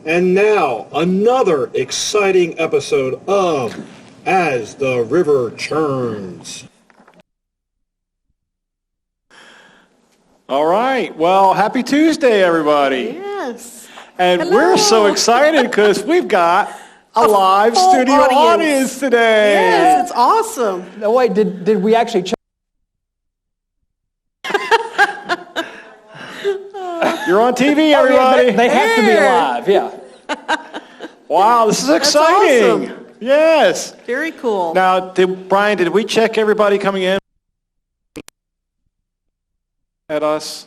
And now, another exciting episode of As the River Churns. All right. Well, happy Tuesday, everybody. Yes. And Hello. we're so excited because we've got a live full studio audience today. Yes, it's awesome. No, wait, did we actually check? You're on TV, everybody. They have to be alive, yeah. Wow, this is exciting. awesome. Yes. Very cool. Now, Brian, did we check everybody coming in at us?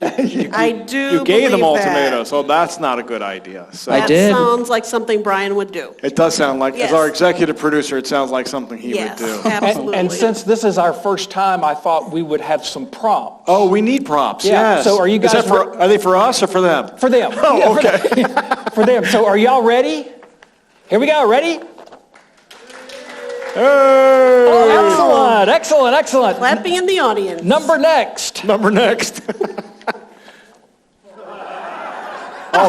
I do You gave them all believe that. tomatoes, so that's not a good idea. So That did. sounds like something Brian would do. it does sound like, Yes. as our executive producer, it sounds like something he Yes, would do. absolutely. And since this is our first time, I thought we would have some prompts. Oh, we need props. Yeah, Yes. so are you Is that guys are they for us or for them? For them. Oh, Yeah, okay. For them. So are y'all ready? Here we go. Ready? Hey! Oh, excellent, excellent. Clapping in the audience. Number next. Number next. Oh,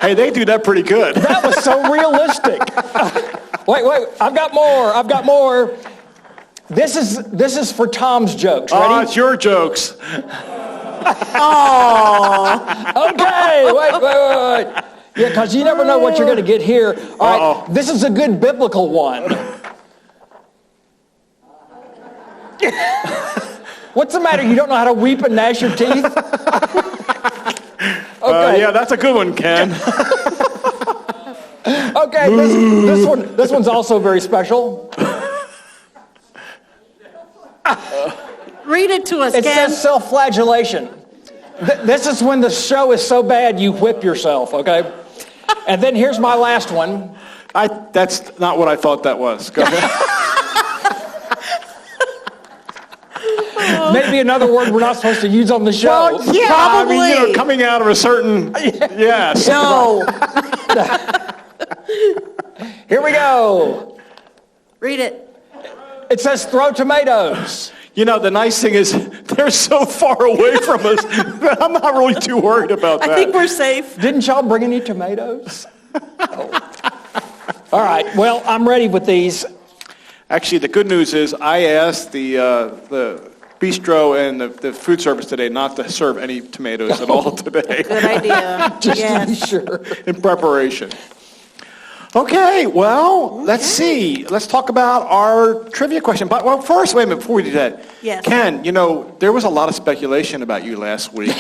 hey, they do that pretty good. That was so realistic. Wait, I've got more. This is for Tom's jokes. Oh, Ready? it's your jokes. Okay, wait. Yeah, because you never know what you're going to get here. All right, this is a good biblical one. What's the matter? You don't know how to weep and gnash your teeth? Okay. Yeah, that's a good one, Ken. Okay, this one's also very special. Read it to us, It Ken. says self-flagellation. This is when the show is so bad you whip yourself, okay? And then here's my last one. That's not what I thought that was. Go ahead. Maybe another word we're not supposed to use on the show. Well, yeah, probably. I mean, coming out of a certain, yes. No. Here we go. Read it. It says throw tomatoes. You know, the nice thing is they're so far away from us that I'm not really too worried about that. I think we're safe. Didn't y'all bring any tomatoes? Oh. All right, well, I'm ready with these. Actually, the good news is I asked the bistro and the food service today not to serve any tomatoes at all today. Good idea. Just to be Yes. sure. In preparation. Okay, well, let's see. Let's talk about our trivia question. But well, first, wait a minute, before we do that. Yes. Ken, you know, there was a lot of speculation about you last week.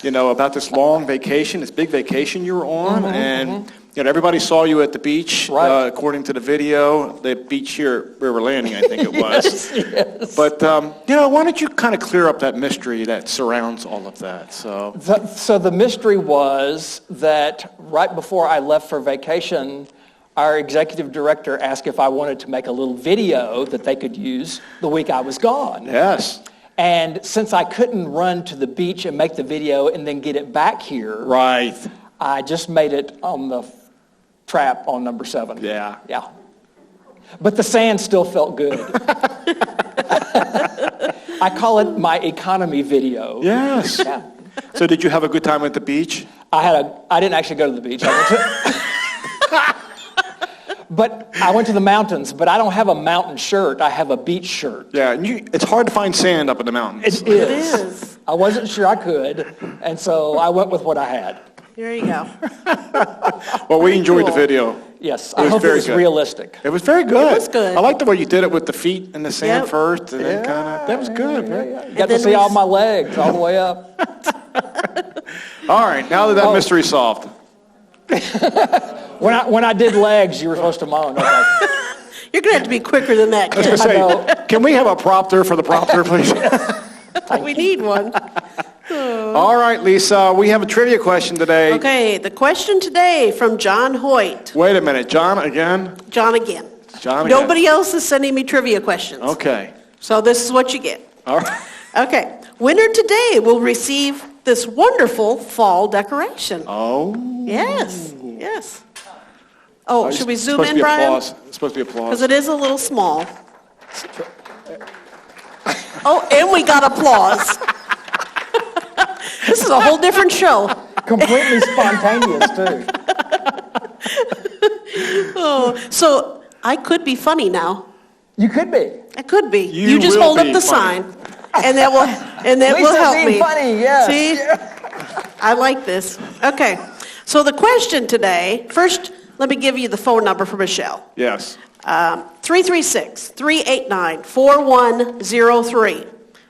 You know, about this long vacation, this big vacation you were on, and you know, everybody saw you at the beach, Right. according to the video. The beach here at River Landing, I think it was. Yes. But you know, why don't you kind of clear up that mystery that surrounds all of that? So So the mystery was that right before I left for vacation, our executive director asked if I wanted to make a little video that they could use the week I was gone. yes, And since I couldn't run to the beach and make the video and then get it back here, right. I just made it on the trap on number 7. Yeah. Yeah. But the sand still felt good. I call it my economy video. Yes. Yeah. So did you have a good time at the beach? I didn't actually go to the beach. But I went to the mountains, but I don't have a mountain shirt. I have a beach shirt. Yeah, and it's hard to find sand up in the mountains. It is. I wasn't sure I could, and so I went with what I had. There you go. Well, we enjoyed the cool. video. Yes, It I was hope it very was good. realistic. It was very good. It was good. I like the way you did it with the feet in the sand Yep. first, and then kind of, that was good. You got to then see all my legs all the way up. All right, now that mystery's solved. When I did legs, you were supposed to moan. Okay. You're going to have to be quicker than that, I was Ken. going to say, can we have a prompter for the prompter, please? We need one. All right, Lisa, we have a trivia question today. Okay, the question today from John Hoyt. Wait a minute, John again? John again. John again. Nobody else is sending me trivia questions. Okay. So this is what you get. All right. Okay. Winner today will receive this wonderful fall decoration. Oh. Yes. Yes. Oh, should we It's zoom supposed to in, be Brian? applause. It's supposed to be applause. Because it is a little small. Oh, and we got applause. This is a whole different show. Completely spontaneous, too. Oh, so I could be funny now. You could be. I could be. You just will hold up be the funny. sign, and that will Lisa help being me. funny, yes. See, I like this. Okay, so the question today. First, let me give you the phone number for Michelle. Yes. 336-389-4103.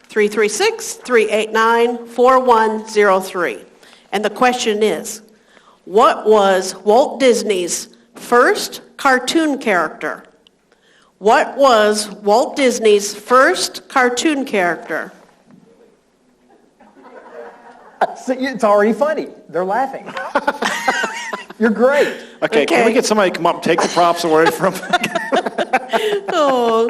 336-389-4103. And the question is, what was Walt Disney's first cartoon character? What was Walt Disney's first cartoon character? See, it's already funny. They're laughing. You're great. Okay, can we get somebody to come up and take the props away from? Oh,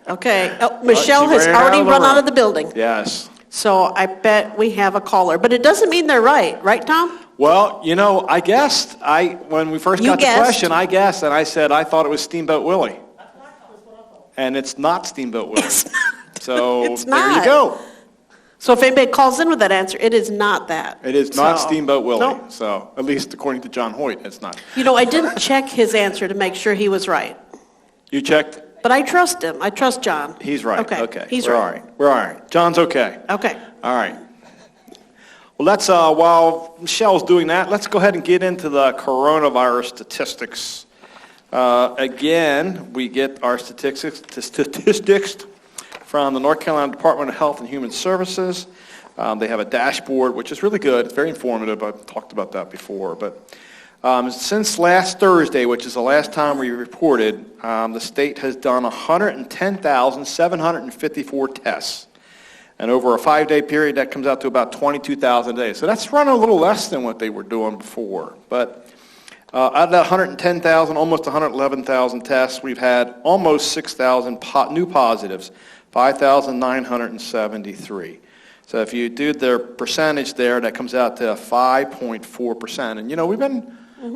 okay. Oh, Michelle she has ran out already of the run out room. of the building. Yes. So I bet we have a caller. But it doesn't mean they're right. Right, Tom? Well, I guessed. When we first You got guessed. the question, I guessed, and I said I thought it was Steamboat Willie. And it's not Steamboat Willie. So It's there not. you go. So if anybody calls in with that answer, it is not that. It is not So- Steamboat Willie. No. So at least according to John Hoyt, it's not. I didn't check his answer to make sure he was right. You checked? But I trust him. I trust John. He's right. Okay. He's We're right. all right. We're all right. John's okay. Okay. All right. Well, let's, while Michelle's doing that, let's go ahead and get into the coronavirus statistics. Again, we get our statistics from the North Carolina Department of Health and Human Services. They have a dashboard, which is really good. It's very informative. I've talked about that before. But since last Thursday, which is the last time we reported, the state has done 110,754 tests. And over a 5-day period, that comes out to about 22,000 a day. So that's running a little less than what they were doing before. But out of that 110,000, almost 111,000 tests, we've had almost 6,000 new positives, 5,973. So if you do their percentage there, that comes out to 5.4%. And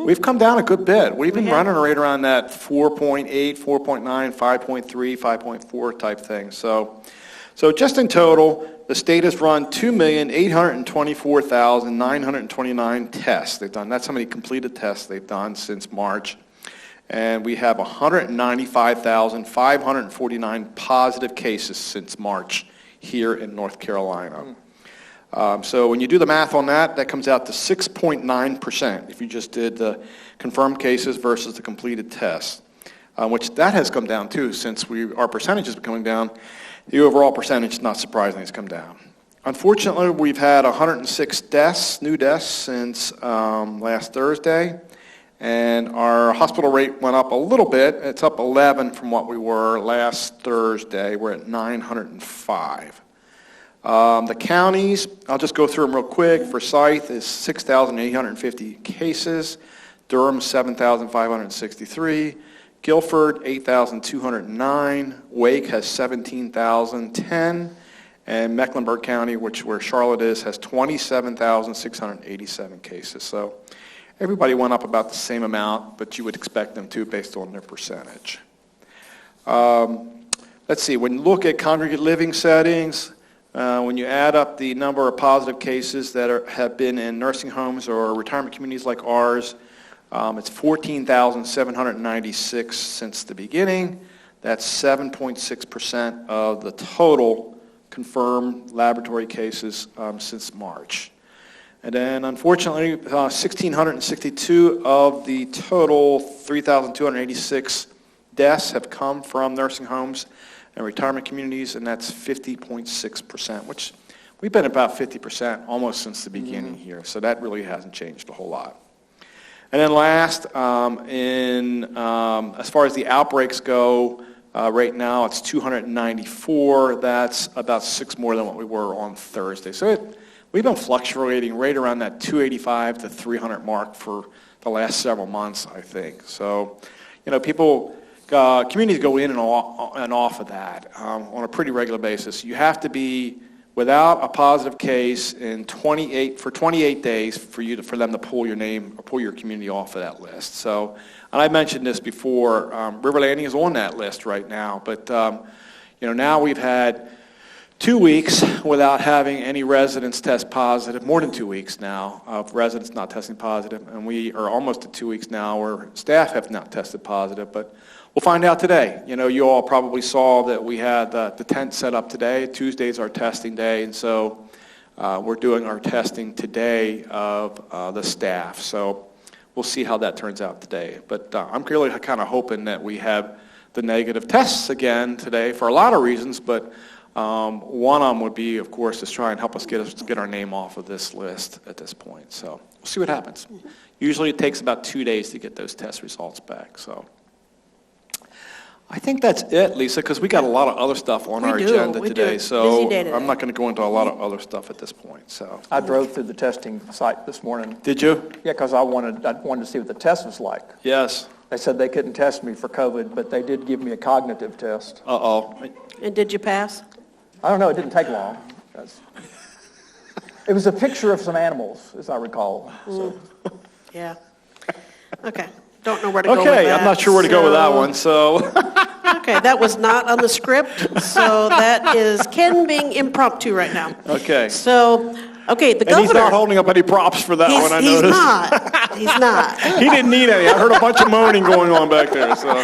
we've come down a good bit. We've been running right around that 4.8, 4.9, 5.3, 5.4 type thing. So just in total, the state has run 2,824,929 tests. That's how many completed tests they've done since March. And we have 195,549 positive cases since March here in North Carolina. So when you do the math on that, that comes out to 6.9% if you just did the confirmed cases versus the completed tests, which that has come down too since our percentage is coming down. The overall percentage, not surprisingly, has come down. Unfortunately, we've had 106 new deaths since last Thursday, and our hospital rate went up a little bit. It's up 11 from what we were last Thursday. We're at 905. The counties, I'll just go through them real quick. Forsyth is 6,850 cases. Durham, 7,563. Guilford, 8,209. Wake has 17,010. And Mecklenburg County, where Charlotte is, has 27,687 cases. So everybody went up about the same amount, but you would expect them to based on their percentage. Let's see, when you look at congregate living settings, when you add up the number of positive cases that have been in nursing homes or retirement communities like ours, it's 14,796 since the beginning. That's 7.6% of the total confirmed laboratory cases since March. And then, unfortunately, 1,662 of the total 3,286 deaths have come from nursing homes and retirement communities, and that's 50.6%, which we've been about 50% almost since the beginning here. So that really hasn't changed a whole lot. And then last, as far as the outbreaks go, right now it's 294. That's about 6 more than what we were on Thursday. So we've been fluctuating right around that 285 to 300 mark for the last several months, I think. So, communities go in and off of that on a pretty regular basis. You have to be without a positive case in 28 days for them to pull your name or pull your community off of that list. So, and I mentioned this before, River Landing is on that list right now, but now we've had 2 weeks without having any residents test positive, more than 2 weeks now, of residents not testing positive, and we are almost at 2 weeks now where staff have not tested positive, but we'll find out today. You know, you all probably saw that we had the tent set up today. Tuesday's our testing day, and so we're doing our testing today of the staff. So we'll see how that turns out today. But I'm really kind of hoping that we have the negative tests again today for a lot of reasons, but one of them would be, of course, to try and help us get our name off of this list at this point. So we'll see what happens. Usually it takes about 2 days to get those test results back. So I think that's it, Lisa, because we got a lot of other stuff on our agenda today. So I'm not going to go into a lot of other stuff at this point. So I drove through the testing site this morning. Did you? Yeah, because I wanted to see what the test was like. Yes. They said they couldn't test me for COVID, but they did give me a cognitive test. Uh-oh. And did you pass? I don't know, it didn't take long. It was a picture of some animals, as I recall. So. Yeah. Okay. Don't know where to go with Okay, that. I'm not sure where to go with that one, so. Okay, that was not on the script, so that is Ken being impromptu right now. Okay. So, okay, the governor. And he's not holding up any props for that one, I noticed. He's not. He's not. He didn't need any. I heard a bunch of moaning going on back there, so.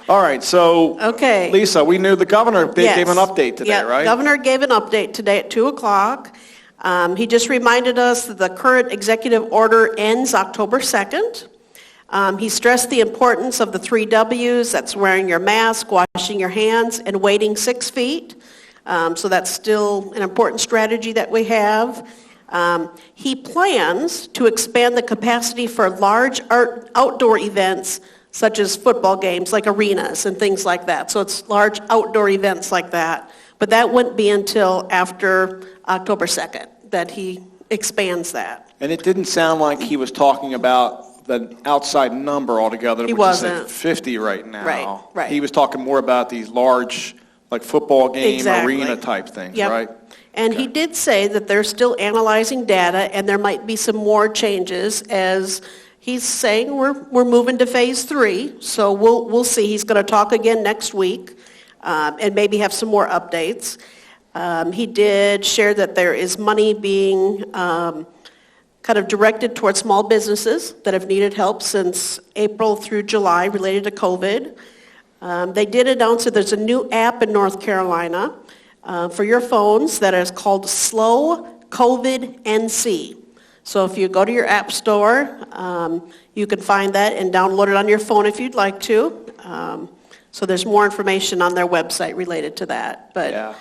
All right, so. Okay. Lisa, we knew the governor gave an update today, Yeah, right? Governor gave an update today at 2 o'clock. He just reminded us that the current executive order ends October 2nd. He stressed the importance of the 3 W's, that's wearing your mask, washing your hands, and waiting 6 feet. So that's still an important strategy that we have. He plans to expand the capacity for large outdoor events such as football games, like arenas and things like that. So it's large outdoor events like that. But that wouldn't be until after October 2nd that he expands that. And it didn't sound like he was talking about the outside number altogether. He which wasn't. Is 50 right now. Right. He was talking more about these large, like football game, Exactly. arena type things, Yep. right? And he did say that they're still analyzing data and there might be some more changes as he's saying we're moving to phase 3. So we'll see. He's going to talk again next week and maybe have some more updates. He did share that there is money being kind of directed towards small businesses that have needed help since April through July related to COVID. They did announce that there's a new app in North Carolina for your phones that is called Slow COVID NC. So if you go to your app store, you can find that and download it on your phone if you'd like to. So there's more information on their website related to that. But Yeah.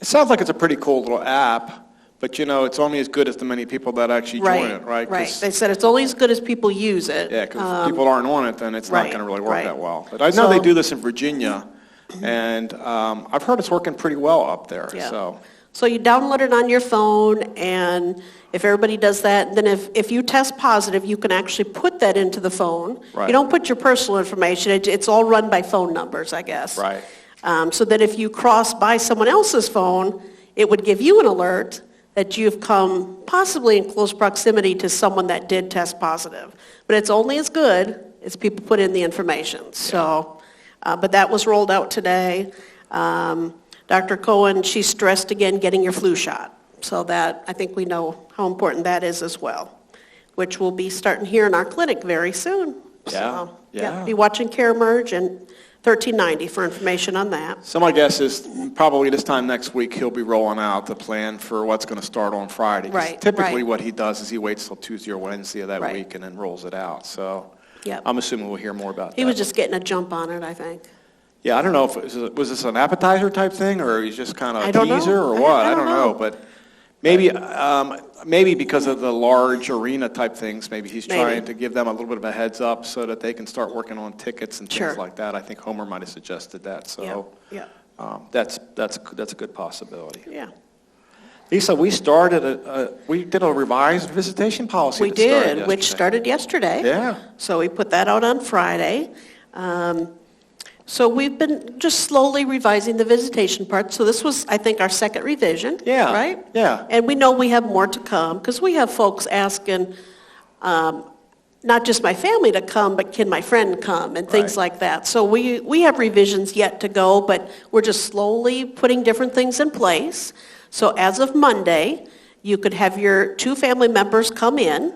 It sounds like it's a pretty cool little app, but you know, it's only as good as the many people that actually join it, right? Right. They said it's only as good as people use it. Yeah, because if people aren't on it, then it's not right, going to really work right. that well. But I know they do this in Virginia, and I've heard it's working pretty well up there. Yeah. So you download it on your phone, and if everybody does that, then if you test positive, you can actually put that into the phone. Right. You don't put your personal information. It's all run by phone numbers, I guess. Right. So that if you cross by someone else's phone, it would give you an alert that you've come possibly in close proximity to someone that did test positive. But it's only as good as people put in the information. Yeah. So, but that was rolled out today. Dr. Cohen, she stressed again getting your flu shot. So that, I think we know how important that is as well, which will be starting here in our clinic very soon. Yeah, So, yeah. Be watching Care Emerge and 1390 for information on that. So my guess is probably this time next week he'll be rolling out the plan for what's going to start on Friday. 'Cause Right, typically right. what he does is he waits till Tuesday or Wednesday of that Right. week and then rolls it out. So Yep. I'm assuming we'll hear more about that. He was just getting a jump on it, I think. Yeah, I don't know if was this an appetizer type thing or he's just kind of I a don't know. teaser or I what? I don't don't know, know. but maybe because of the large arena type things, maybe he's Maybe. trying to give them a little bit of a heads up so that they can start working on tickets and things Sure. like that. I think Homer might have suggested that. So Yeah. that's a good possibility. Yeah. Lisa, we did a revised visitation policy. We that started did, which yesterday. started yesterday. Yeah. So we put that out on Friday. So we've been just slowly revising the visitation part. So this was, I think, our second revision. Yeah, Right? yeah. And we know we have more to come because we have folks asking, not just my family to come, but can my friend come and things Right. like that. So we have revisions yet to go, but we're just slowly putting different things in place. So as of Monday, you could have your 2 family members come in,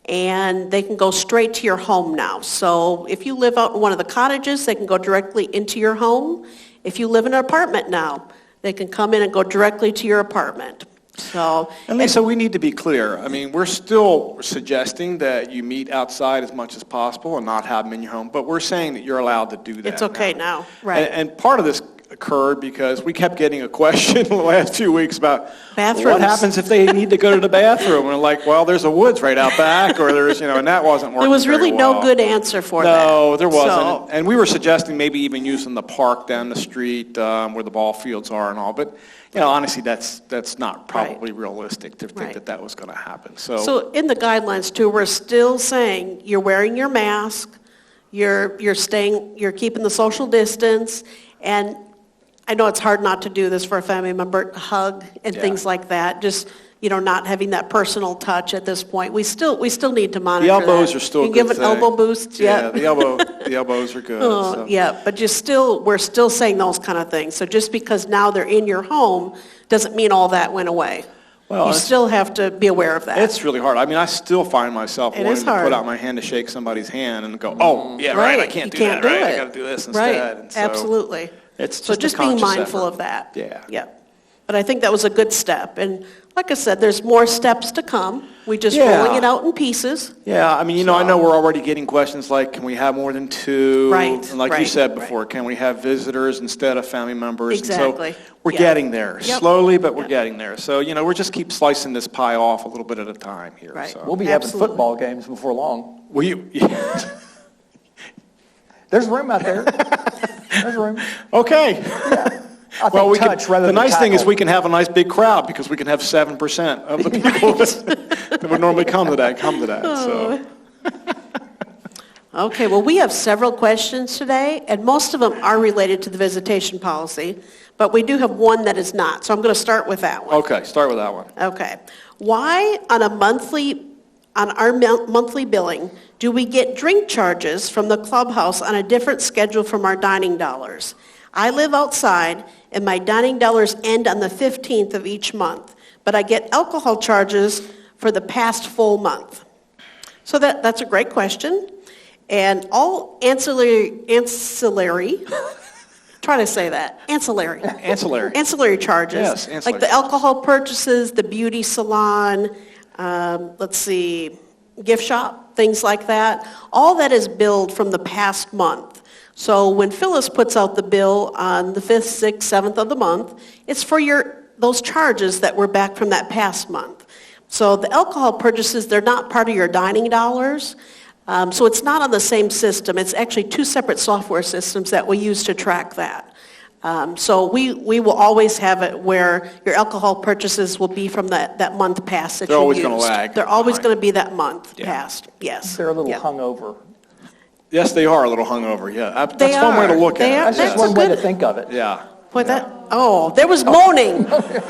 and they can go straight to your home now. So if you live out in one of the cottages, they can go directly into your home. If you live in an apartment now, they can come in and go directly to your apartment. So, And Lisa, we need to be clear. I mean, we're still suggesting that you meet outside as much as possible and not have them in your home, but we're saying that you're allowed to do that it's okay now, right? And part of this occurred because we kept getting a question in the last few weeks about Bathrooms. what happens if they need to go to the bathroom. And we're like, well, there's a woods right out back, or there's, and that wasn't working There was really very no well. good answer for that. No, there wasn't. So- And we were suggesting maybe even using the park down the street where the ball fields are and all. But, honestly, that's not probably realistic to think Right. that that was going to happen. So in the guidelines too, we're still saying you're wearing your mask, you're keeping the social distance, and I know it's hard not to do this for a family member, hug and things like that, just, not having that personal touch at this point. We still need to monitor The elbows that. are still a You can good give an thing. elbow boost, Yeah, the elbows are good. so. Yeah, but we're still saying those kind of things. So just because now they're in your home doesn't mean all that went away. Well, You it's- still have to be aware of that. It's really hard. I mean, I still find myself It is wanting to hard. put out my hand to shake somebody's hand and go, oh, yeah, right, I can't You do can't that, do right? I it. got to do this Right, instead. And so absolutely. It's So just a just being conscious mindful effort. of that. Yeah. But I think that was a good step. And like I said, there's more steps to come. We just Yeah. rolling it out in pieces. Yeah, I mean, I know we're already getting questions like, can we have more than 2? Right, And like you right, said before, can we have visitors instead of family members? And Exactly. so we're Yeah. getting there, Yep. slowly, but we're Yep. getting there. So, we're just keep slicing this pie off a little bit at a time here. Right. So. We'll be having Absolutely. football games before long. Will you? There's room out there. There's room. Okay. I think We touch can, rather the than nice thing is tackle. we can have a nice big crowd because we can have 7% of the people that would normally come to that. So. Okay, well, we have several questions today, and most of them are related to the visitation policy, but we do have one that is not. So I'm going to start with that one. Okay, start with that one. Okay. Why on our monthly billing do we get drink charges from the clubhouse on a different schedule from our dining dollars? I live outside and my dining dollars end on the 15th of each month, but I get alcohol charges for the past full month. So that's a great question. And all ancillary, try to say that, ancillary charges. Yes, ancillary like the alcohol purchases, the beauty salon, gift shop, things like that. All that is billed from the past month. So when Phyllis puts out the bill on the 5th, 6th, 7th of the month, it's for those charges that were back from that past month. So the alcohol purchases, they're not part of your dining dollars. So it's not on the same system. It's actually 2 separate software systems that we use to track that. So we will always have it where your alcohol purchases will be from that month past that They're you always used. gonna lag They're always behind. going to be that month Yeah. past, yes. They're a little Yeah. hungover. Yes, they are a little hungover. Yeah, that's They one way to are. look They at are. it. That's just That's one a way to good- think of it. Yeah. Boy, there was moaning,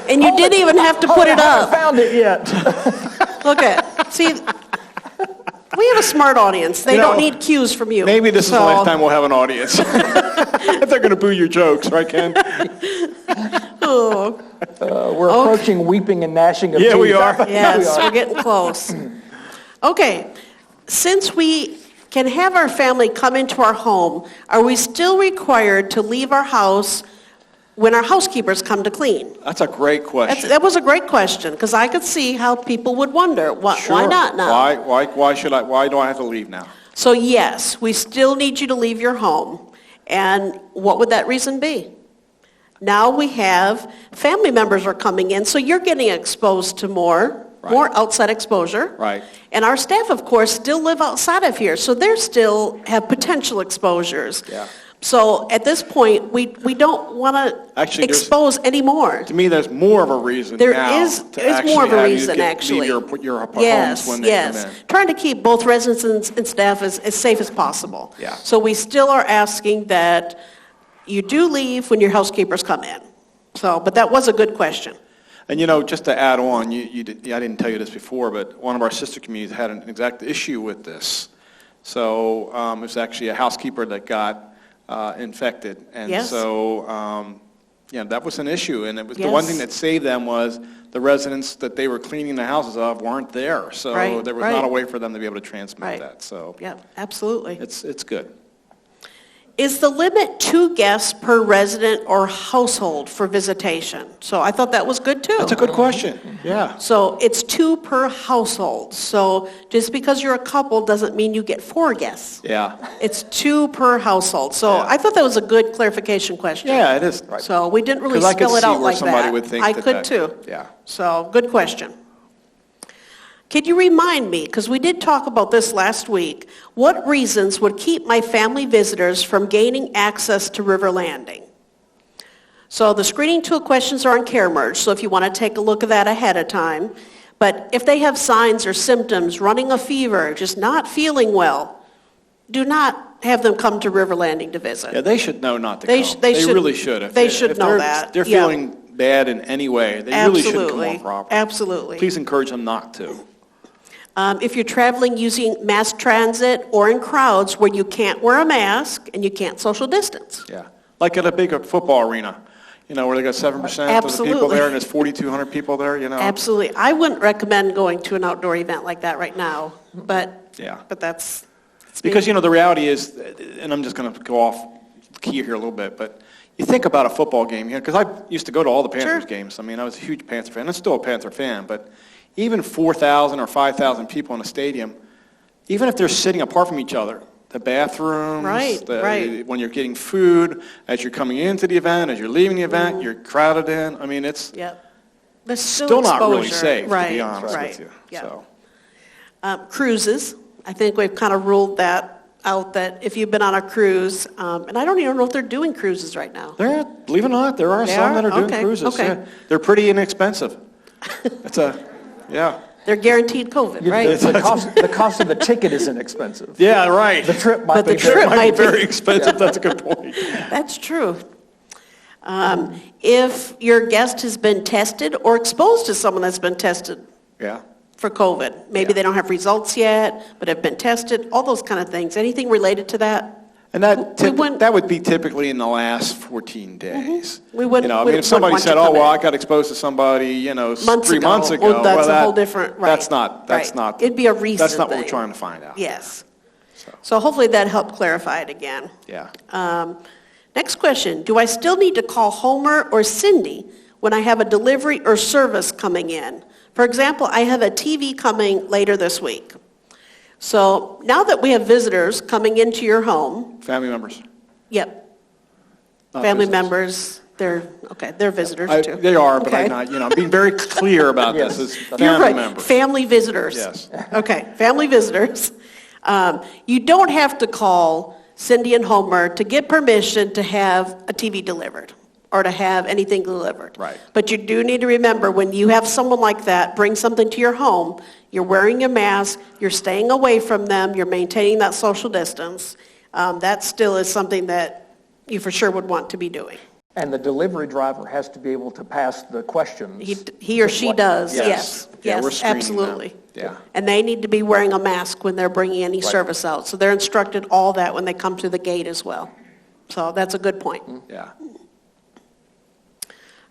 and you didn't even have to put it I haven't up. found it yet. Look see, we have a smart audience. They don't need cues from you. Maybe this is the So- last time we'll have an audience. If they're going to boo your jokes, right, Ken? Oh, We're approaching weeping and gnashing of teeth. Yeah, we are. yes, we're getting close. Okay, since we can have our family come into our home, are we still required to leave our house when our housekeepers come to clean? That's a great question. That was a great question, because I could see how people would wonder, why Sure. not now? Why do I have to leave now? So yes, we still need you to leave your home. And what would that reason be? Now we have family members are coming in, so you're getting exposed to more outside exposure. Right. And our staff, of course, still live outside of here, so they still have potential exposures. Yeah. So at this point, we don't want to Actually, there's- expose anymore. To me, there's more of a reason There now is to actually more of a have you reason, actually. leave your homes Yes, when they yes. come in. Trying to keep both residents and staff as safe as possible. Yeah. So we still are asking that you do leave when your housekeepers come in. So, but that was a good question. And just to add on, I didn't tell you this before, but one of our sister communities had an exact issue with this. So it was actually a housekeeper that got infected. And Yes. so, that was an issue. And it was the Yes. one thing that saved them was the residents that they were cleaning the houses of weren't there. So Right, there was right. not a way for them to be able to transmit Right. that. So Yeah, absolutely. it's good. Is the limit 2 guests per resident or household for visitation? So I thought that was good too. That's a good question. Yeah. So it's 2 per household. So just because you're a couple doesn't mean you get 4 guests. Yeah. It's 2 per household. So Yeah. I thought that was a good clarification question. Yeah, it is. So we didn't really 'Cause I could spell it see out where like somebody that. would think I that could that- too. yeah. So good question. Could you remind me, because we did talk about this last week, what reasons would keep my family visitors from gaining access to River Landing? So the screening tool questions are on Care Merge, so if you want to take a look at that ahead of time. But if they have signs or symptoms, running a fever, just not feeling well, do not have them come to River Landing to visit. Yeah, they should know not to They come. sh- they should- really should. If they should if know they're- that, They're yeah. feeling bad in any way. They really shouldn't come Absolutely. on property. Absolutely. Please encourage them not to. If you're traveling using mass transit or in crowds where you can't wear a mask and you can't social distance. Yeah. Like at a big football arena, where they got 7% of the people Absolutely. there and there's 4,200 people there, Absolutely. I wouldn't recommend going to an outdoor event like that right now, but Yeah. that's me. Because, the reality is, and I'm just going to go off key here a little bit, but you think about a football game here, because I used to go to all the Panthers Sure. games. I mean, I was a huge Panther fan. I'm still a Panther fan, but even 4,000 or 5,000 people in a stadium, even if they're sitting apart from each other, the bathrooms, Right. when you're getting food, as you're coming into the event, as you're leaving the event, you're crowded in. I mean, it's Yep. There's still not really exposure. safe, Right, to be honest right. with you. Yeah. So, Cruises, I think we've kind of ruled that out, that if you've been on a cruise, and I don't even know if they're doing cruises right now. believe it or not, there are They some are? that are doing Okay, cruises. okay. Yeah. They're pretty inexpensive. Yeah. They're guaranteed COVID, right? The cost of the ticket is inexpensive. Yeah, right. The trip might But the be trip different. might be- very expensive. That's a good point. That's true. If your guest has been tested or exposed to someone that's been tested Yeah. for COVID, maybe Yeah. they don't have results yet, but have been tested, all those kind of things. Anything related to that? And that We wouldn't- that would be typically in the last 14 days. We wouldn't- I we mean, if somebody wouldn't said, want "Oh, you well, come I got exposed to somebody, Months 3 ago. months ago," Well, that's a that- whole different, right. That's not. Right. It'd be a recent That's not what thing. we're trying to find out. Yes. So hopefully that helped clarify it again. Yeah. Next question, do I still need to call Homer or Cindy when I have a delivery or service coming in? For example, I have a TV coming later this week. So now that we have visitors coming into your home, Family members. yep, not family visitors. members, they're visitors too. They are, but Okay. I'm being very clear about Yes. this. It's You're family right, members. family visitors. Yes. Okay, family visitors. You don't have to call Cindy and Homer to get permission to have a TV delivered or to have anything delivered. Right. But you do need to remember, when you have someone like that bring something to your home, you're wearing your mask, you're staying away from them, you're maintaining that social distance. That still is something that you for sure would want to be doing. And the delivery driver has to be able to pass the questions. He or she does, Yes. yes. Yeah, we're Yes, screening them. absolutely. Yeah. And they need to be wearing a mask when they're bringing any service out. So they're instructed all that when they come through the gate as well. So that's a good point. Yeah.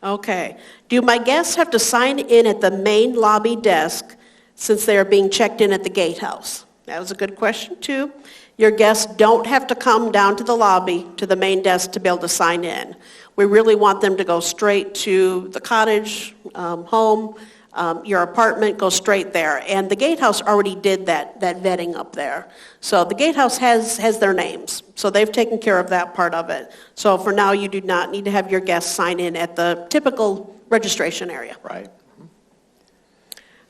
Okay. Do my guests have to sign in at the main lobby desk since they are being checked in at the gatehouse? That was a good question, too. Your guests don't have to come down to the lobby, to the main desk, to be able to sign in. We really want them to go straight to the cottage, home, your apartment, go straight there. And the gatehouse already did that vetting up there. So the gatehouse has their names. So they've taken care of that part of it. So for now, you do not need to have your guests sign in at the typical registration area. Right.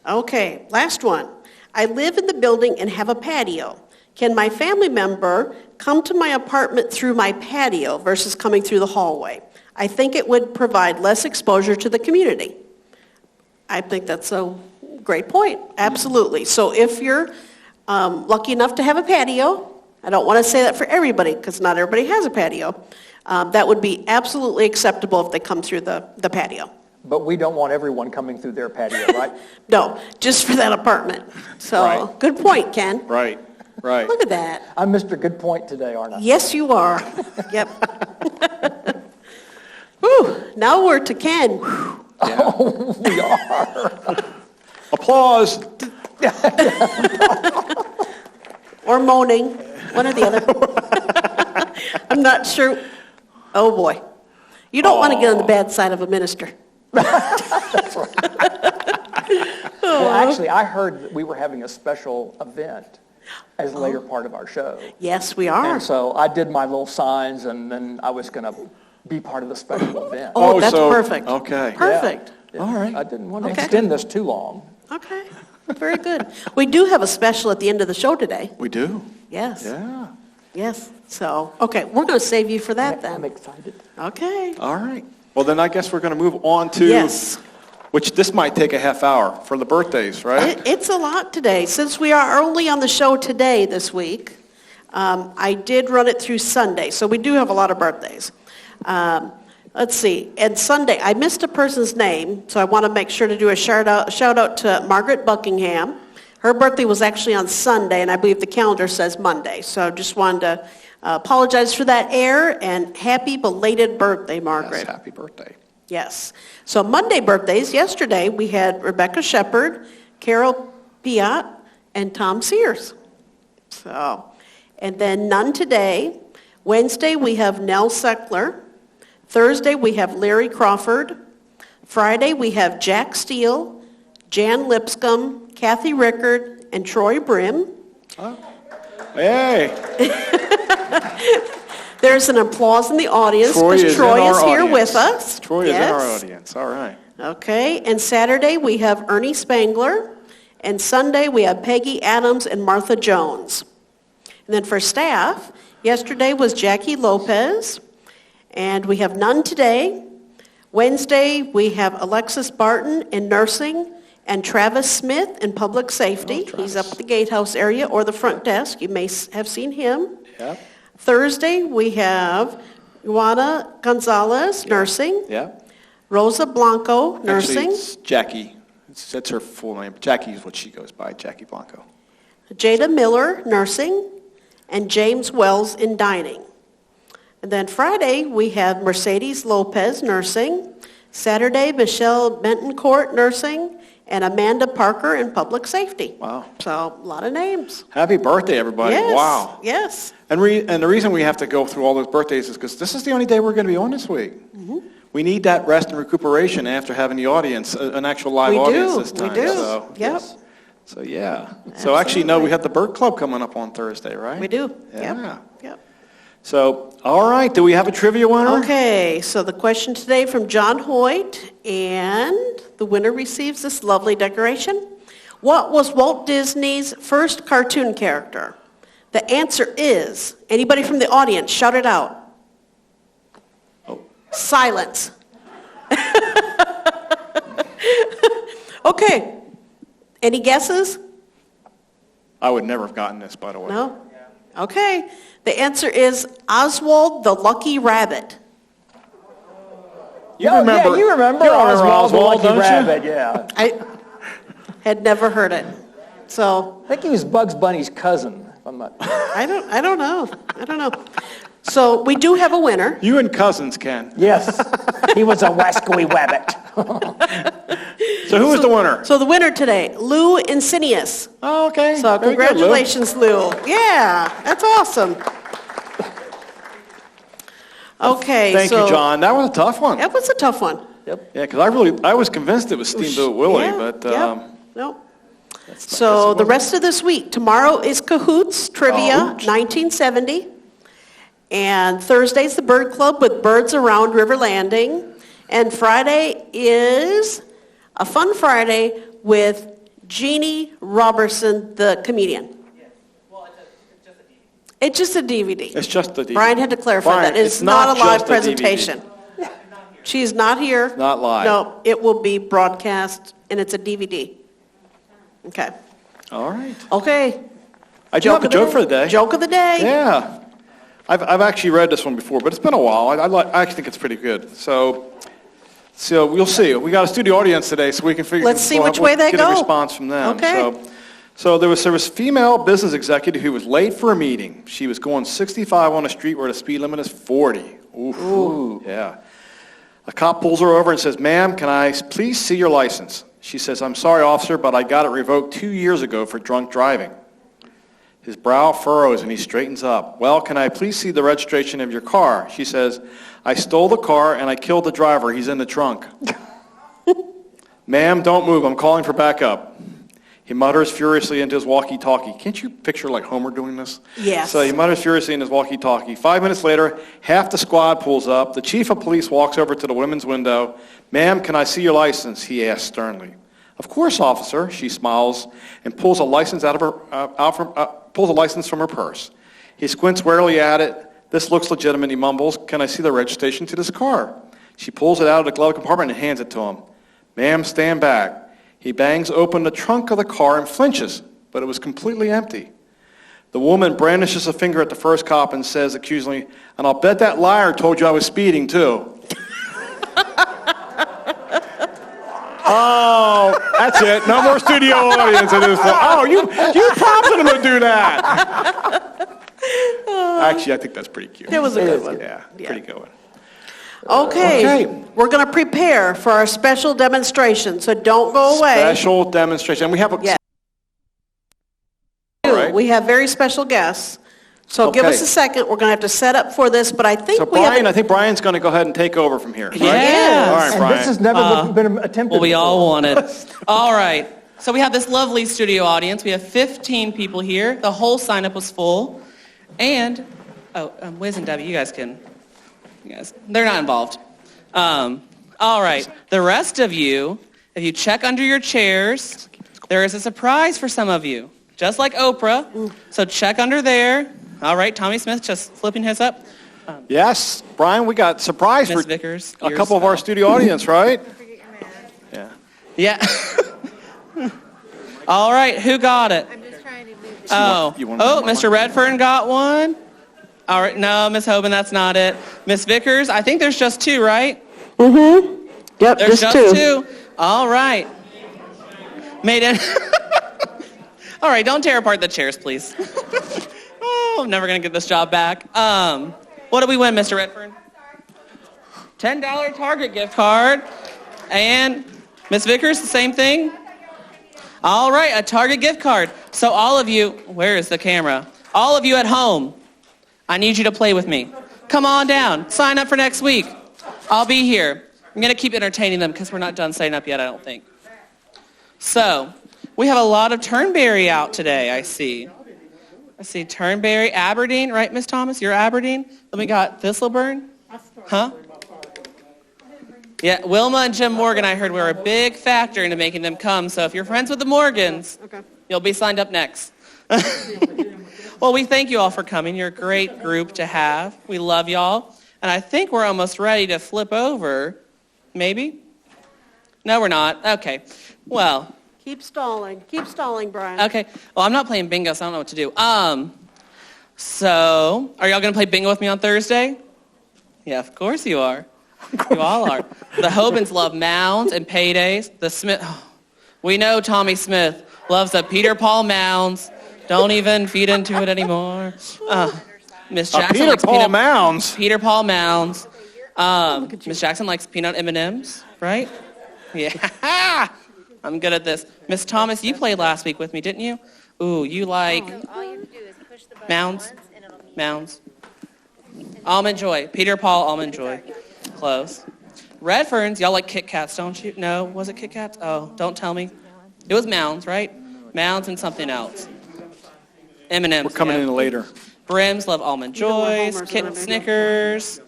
Okay, last one. I live in the building and have a patio. Can my family member come to my apartment through my patio versus coming through the hallway? I think it would provide less exposure to the community. I think that's a great point. Absolutely. So if you're lucky enough to have a patio, I don't want to say that for everybody because not everybody has a patio, that would be absolutely acceptable if they come through the patio. But we don't want everyone coming through their patio, right? No, just for that apartment. So, Right. good point, Ken. Right, right. Look at that. I'm Mr. Good Point today, aren't I? Yes, you are. Yep. Whew, now we're to Ken. Yeah. We are. Applause. Or moaning, one or the other. I'm not sure. Oh, boy. You don't want to get on the bad side of a minister. Well, actually, I heard that we were having a special event as a later part of our show. Yes, we are. And so I did my little signs, and then I was going to be part of the special event. Oh, Oh, that's so- perfect. okay. Perfect. Yeah. All right. I didn't want to Okay. extend this too long. Okay, very good. We do have a special at the end of the show today. We do. Yes, Yeah. yes. So, okay, we're going to save you for that I'm then. excited. Okay. All right. Well, then I guess we're going to move on to, Yes. which this might take a half hour for the birthdays, right? It's a lot today. Since we are only on the show today this week, I did run it through Sunday, so we do have a lot of birthdays. Let's see, and Sunday, I missed a person's name, so I want to make sure to do a shout out to Margaret Buckingham. Her birthday was actually on Sunday, and I believe the calendar says Monday, so just wanted to apologize for that error, and happy belated birthday, Margaret. Yes, happy birthday. Yes. So Monday birthdays, yesterday we had Rebecca Shepard, Carol Piat, and Tom Sears. So, and then none today. Wednesday we have Nell Seckler. Thursday we have Larry Crawford. Friday we have Jack Steele, Jan Lipscomb, Kathy Rickard, and Troy Brim. Hey, There's an applause in the audience Troy because is Troy in our is here audience. with us. Troy is in our Yes. audience. All right. Okay, and Saturday we have Ernie Spangler, and Sunday we have Peggy Adams and Martha Jones. And then for staff, yesterday was Jackie Lopez, and we have none today. Wednesday we have Alexis Barton in nursing, and Travis Smith in public safety. He's up at the gatehouse area or the front desk. You may have seen him. Yep. Thursday we have Juana Gonzalez, nursing. Yep. Rosa Blanco, Actually, nursing. it's Jackie. That's her full name. Jackie is what she goes by, Jackie Blanco. Jada Miller, nursing, and James Wells in dining. And then Friday, we have Mercedes Lopez, nursing. Saturday, Michelle Bentoncourt, nursing, and Amanda Parker in public safety. Wow. So, a lot of names. Happy birthday, everybody. Yes, Wow. yes. And the reason we have to go through all those birthdays is because this is the only day we're going to be on this week. Mm-hmm. We need that rest and recuperation after having the audience, an actual live We audience do, this we time. do. So, Yep. yes. So, yeah. So, actually, no, we have the Bird Club coming up on Thursday, right? We do. Yeah. Yep. So, all right. Do we have a trivia winner? Okay, so the question today from John Hoyt, and the winner receives this lovely decoration. What was Walt Disney's first cartoon character? The answer is, anybody from the audience, shout it out. Oh. Silence. Okay, any guesses? I would never have gotten this, by the way. No? Okay, the answer is Oswald the Lucky Rabbit. You Oh, remember? yeah, you remember You Oswald the Lucky don't you? Rabbit, yeah. I had never heard it, so I think he was Bugs Bunny's cousin, if I'm not... I don't know. So we do have a winner. You and cousins, Ken. Yes, he was a wascally wabbit. So who was the winner? So the winner today, Lou Insidious. Oh, okay. So Very good, Lou. congratulations, Lou. Yeah, that's awesome. Okay, Thank you, John. That was a tough one. That was a tough one. Yep. Yeah, because I was convinced it was Steamboat Willie, Yeah, but yeah. No. that's So not- the rest of this week, tomorrow is Cahoots Trivia, Cahoots. 1970. And Thursday's the Bird Club with Birds Around River Landing. And Friday is a fun Friday with Jeannie Robertson, the comedian. It's just a DVD. It's just the DVD. Brian had to clarify Brian, that. It's it's not not a live just a DVD. presentation. She's not here. Not live. No, it will be broadcast, and it's a DVD. Okay. All right. Okay. I do have a of the joke for the day. Joke of the day. Yeah. I've actually read this one before, but it's been a while. I actually think it's pretty good. So So we'll see. We got a studio audience today, so we can figure. Let's see which way they get go. a response from them. Okay. So there was a female business executive who was late for a meeting. She was going 65 on a street where the speed limit is 40. Ooh. Yeah. A cop pulls her over and says, "Ma'am, can I please see your license?" She says, "I'm sorry, officer, but I got it revoked 2 years ago for drunk driving." His brow furrows and he straightens up. "Well, can I please see the registration of your car?" She says, "I stole the car and I killed the driver. He's in the trunk." "Ma'am, don't move. I'm calling for backup." He mutters furiously into his walkie-talkie. Can't you picture like Homer doing this? Yes. So he mutters furiously in his walkie-talkie. 5 minutes later, half the squad pulls up. The chief of police walks over to the women's window. "Ma'am, can I see your license?" he asks sternly. "Of course, officer," she smiles and pulls a license pulls a license from her purse. He squints warily at it. "This looks legitimate," he mumbles. "Can I see the registration to this car?" She pulls it out of the glove compartment and hands it to him. "Ma'am, stand back." He bangs open the trunk of the car and flinches, but it was completely empty. The woman brandishes a finger at the first cop and says accusingly, "And I'll bet that liar told you I was speeding, too." Oh, that's it. No more studio audience at this point. Oh, you prompted him to do that. Actually, I think that's pretty cute. It was a good one. Yeah, pretty good one. Okay, Okay. we're going to prepare for our special demonstration, so don't go away. Special demonstration. And we have a... Yeah. Right. We have very special guests. So give Okay. us a second. We're going to have to set up for this, but I think So we have... Brian, I think Brian's going to go ahead and take over from here. Right? Yes. All right, And Brian. this has never been attempted Well, we all before. want it. All right. So we have this lovely studio audience. We have 15 people here. The whole sign-up was full. And, Wiz and Debbie, you guys, they're not involved. All right. The rest of you, if you check under your chairs, there is a surprise for some of you, just like Oprah. So check under there. All right, Tommy Smith just flipping his up. Yes, Brian, we got surprise Ms. for Vickers, a yours couple of our fell. studio audience, right? Yeah. Yeah. All right, who got it? I'm just trying to move. You want one more? Mr. Redfern got one. All right, no, Miss Hoban, that's not it. Miss Vickers, I think there's just two, right? Yep, There's just just two. two. All right. Made it. All right, don't tear apart the chairs, please. Oh, I'm never going to get this job back. What did we win, Mr. Redfern? $10 Target gift card. And Miss Vickers, the same thing? All right, a Target gift card. So all of you, where is the camera? All of you at home, I need you to play with me. Come on down. Sign up for next week. I'll be here. I'm going to keep entertaining them because we're not done signing up yet, I don't think. So, we have a lot of Turnberry out today, I see. I see Turnberry, Aberdeen, right, Miss Thomas? You're Aberdeen? Then we got Thistleburn. Huh? Yeah, Wilma and Jim Morgan, I heard, were a big factor into making them come. So if you're friends with the Morgans, you'll be signed up next. Well, we thank you all for coming. You're a great group to have. We love y'all. And I think we're almost ready to flip over. Maybe? No, we're not. Okay. Well, Keep stalling, Brian. okay. Well, I'm not playing bingo, so I don't know what to do. So, are y'all going to play bingo with me on Thursday? Yeah, of course you are. You all are. The Hobans love mounds and paydays. The Smith, we know Tommy Smith loves the Peter Paul mounds. Don't even feed into it anymore. Miss Jackson Peter likes Paul Mounds. Peter Paul mounds. Miss Jackson likes peanut M&Ms, right? Yeah. I'm good at this. Miss Thomas, you played last week with me, didn't you? Ooh, you like All you have to do is push the button mounds? once and it'll mean Mounds. Almond Joy. Peter Paul Almond Joy. Close. Redferns, y'all like Kit Kats, don't you? No, was it Kit Kats? Oh, don't tell me. It was Mounds, right? Mounds and something else. M&M's. We're coming in later. Brims love Almond You know what Joys. Homer's Kit gonna be. Snickers. Do